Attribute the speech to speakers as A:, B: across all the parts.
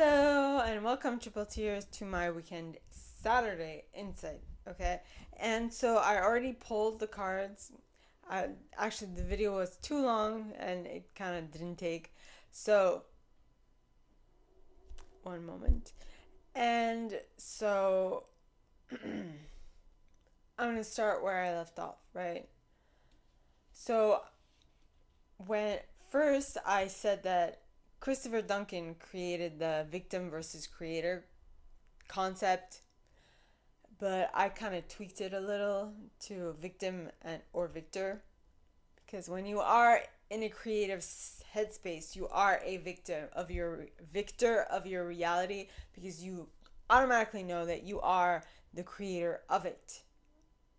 A: Hello and welcome triple tears to my weekend Saturday insight. Okay, and so I already pulled the cards. Actually, the video was too long and it kind of didn't take. So, one moment. And so, I'm gonna start where I left off, right? So, when first I said that Christopher Duncan created the victim versus creator concept, but I kind of tweaked it a little to victim and or victor, because when you are in a creative headspace, you are a victor of your reality, because you automatically know that you are the creator of it,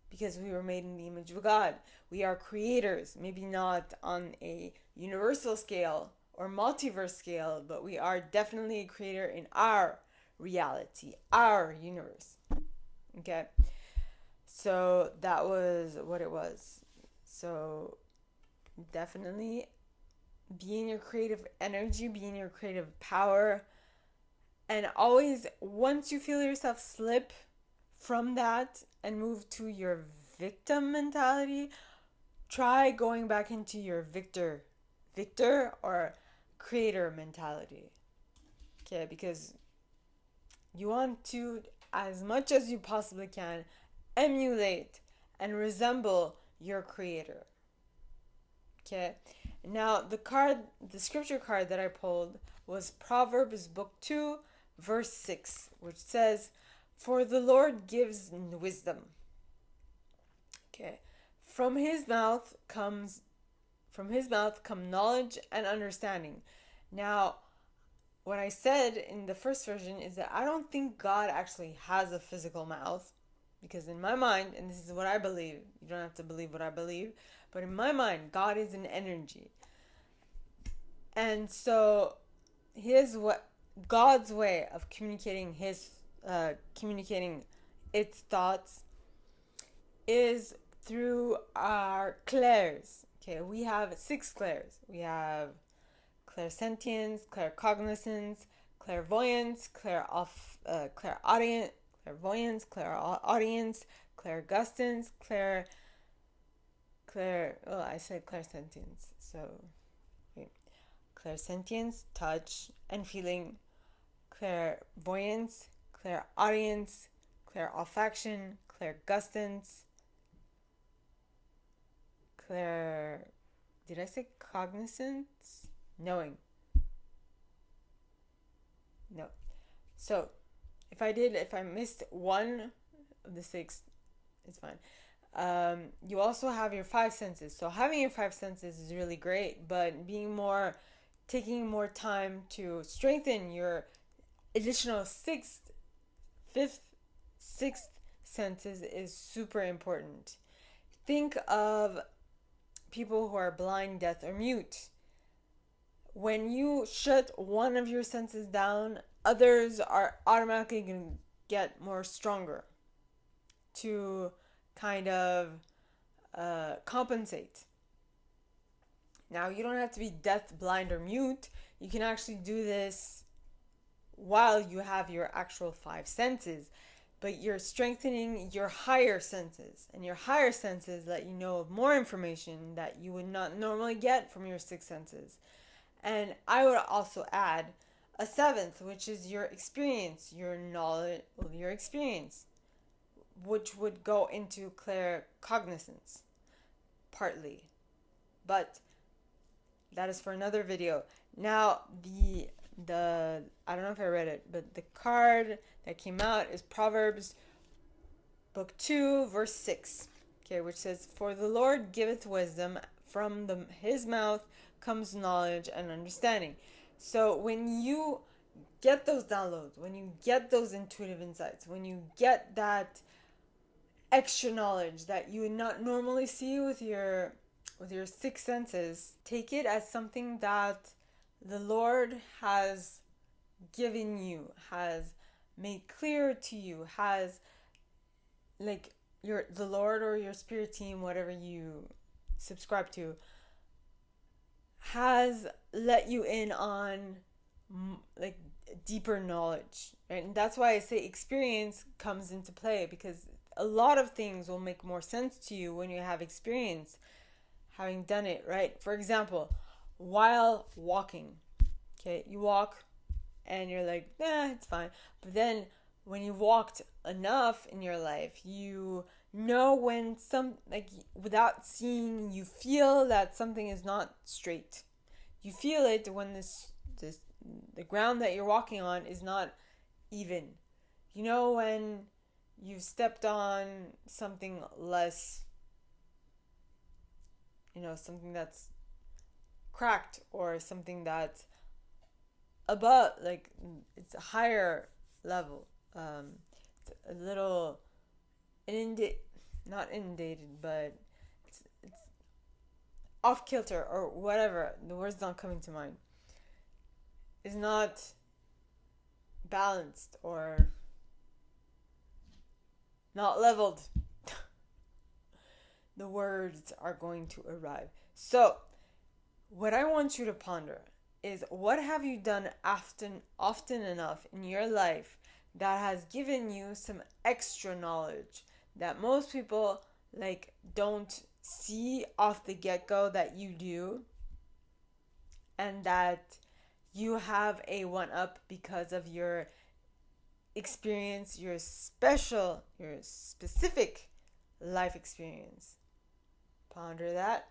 A: because we were made in the image of God. We are creators, maybe not on a universal scale or multiverse scale, but we are definitely a creator in our reality, our universe. Okay, so that was what it was. So definitely be in your creative energy, be in your creative power, and always, once you feel yourself slip from that and move to your victim mentality, try going back into your victor or creator mentality. Okay, because you want to, as much as you possibly can, emulate and resemble your creator. Okay, now the scripture card that I pulled was Proverbs book 2, verse 6, which says, "For the Lord gives wisdom." Okay, from his mouth comes from his mouth come knowledge and understanding. Now, what I said in the first version is that I don't think God actually has a physical mouth, because in my mind, and this is what I believe, you don't have to believe what I believe, but in my mind, God is an energy. And so here's what God's way of communicating its thoughts is through our clairs. Okay, we have 6 clairs. We have clairsentience, claircognizance, clairvoyance, clairaudience, clairgustance, I said clairsentience. So, wait. Clairsentience, touch and feeling, clairvoyance, clairaudience, clairolfaction, clairgustance, clair. Did I say cognizance? Knowing. No. So, if I missed one of the 6, it's fine. You also have your 5 senses. So having your 5 senses is really great, but taking more time to strengthen your additional 6th, 5th, 6th senses is super important. Think of people who are blind, deaf, or mute. When you shut one of your senses down, others are automatically going to get more stronger to kind of compensate. Now, you don't have to be deaf, blind, or mute. You can actually do this while you have your actual 5 senses, but you're strengthening your higher senses, and your higher senses let you know of more information that you would not normally get from your 6 senses. And I would also add a 7th, which is your experience, your knowledge, your experience, which would go into claircognizance, partly. But that is for another video. Now, the I don't know if I read it, but the card that came out is Proverbs book 2, verse 6. Okay, which says, "For the Lord giveth wisdom, from his mouth comes knowledge and understanding." So when you get those downloads, when you get those intuitive insights, when you get that extra knowledge that you would not normally see with your 6 senses, take it as something that the Lord has given you, has made clear to you, has, like, the Lord or your spirit team, whatever you subscribe to, has let you in on, like, deeper knowledge, right? And that's why I say experience comes into play, because a lot of things will make more sense to you when you have experience having done it, right? For example, while walking, okay, you walk and you're like, it's fine. But then when you walked enough in your life, you know when some, like, without seeing, you feel that something is not straight. You feel it when this the ground that you're walking on is not even. You know when you've stepped on something less, something that's cracked, or something that's above, like, it's a higher level. It's a little not inundated, but it's off kilter or whatever. The word's not coming to mind. Is not balanced or not leveled. The words are going to arrive. So, what I want you to ponder is, what have you done often enough in your life that has given you some extra knowledge that most people don't see off the get-go that you do, and that you have a one up because of your experience, your specific life experience. Ponder that.